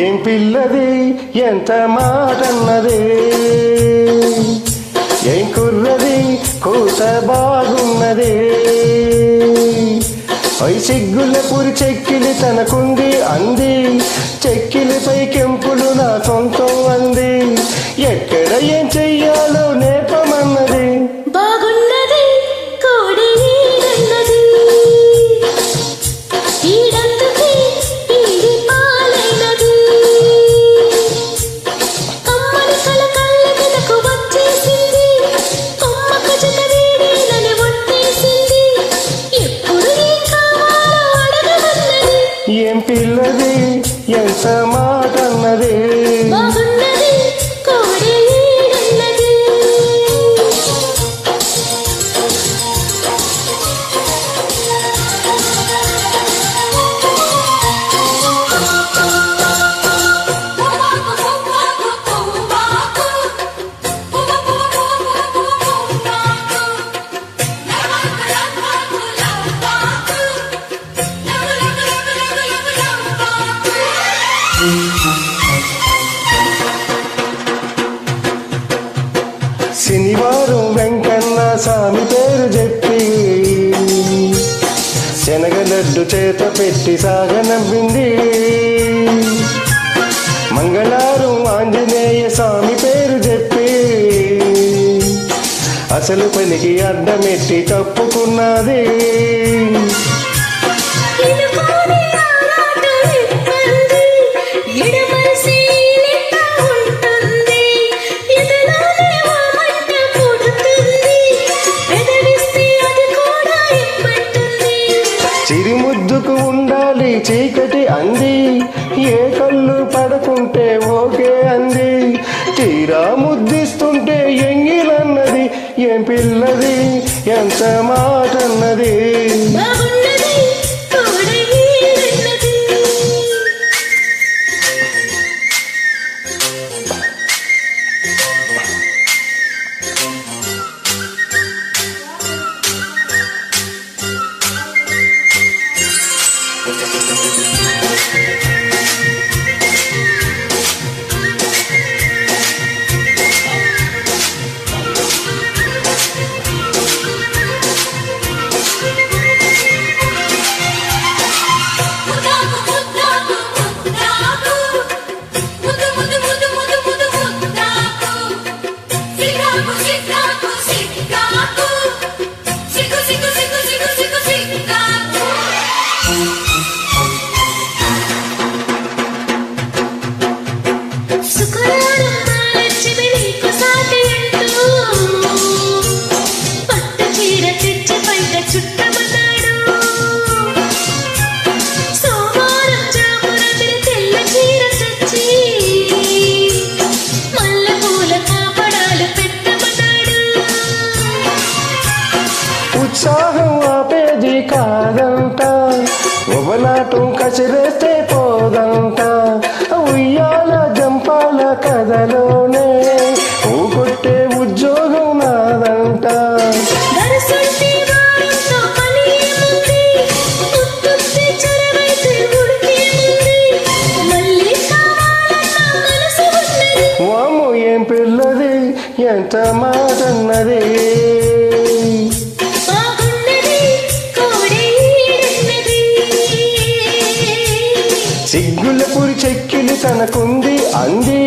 ఏం పిల్లది ఎంత మాటన్నది, ఏం కుర్రది కూత బాగున్నది. పై సిగ్గుల పురి చెక్కిలి తనకుంది అంది, చెక్కిలిపై కెంపులు నా సొంతం అంది. ఎక్కడ ఏం చెయ్యాలో నేర్పమన్నది. బాగున్నది కోడి ఈడన్నది, ఈడందుకే ఈడి పాలైనది. కమ్మని కల కళ్ళ మీదకు వచ్చేసింది, కొమ్మకు జత వీడేనని ఒట్టేసింది. ఎప్పుడు ఏం కావాలో అడగమన్నది. ఏం పిల్లది ఎంత మాటన్నది. బాగున్నది కోడి ఈడన్నది. శనివారం వెంకన్న స్వామి పేరు చెప్పి శనగలడ్డు చేత పెట్టి సాగనవ్వింది. మంగళవారం ఆంజనేయ స్వామి పేరు చెప్పి అసలు పనికి అడ్డమెట్టి తప్పుకున్నది. చిరిముద్దుకు ఉండాలి చీకటి అంది, ఏ కళ్ళు పడకుంటే ఓకే అంది. తీరా ముద్దిస్తుంటే ఎంగిలన్నది. ఏం పిల్లది ఎంత మాటన్నది. ఉత్సాహం ఆపేది కాదంట, ఉబలాటం కసిరేస్తే పోదంట. ఉయ్యాల జంపాల కథలోనే ఊగొట్టే ఉద్యోగం నాదంట. వాము ఏం పిల్లది ఎంత మాటన్నది. సిగ్గుల పురి చెక్కిలి తనకుంది అంది,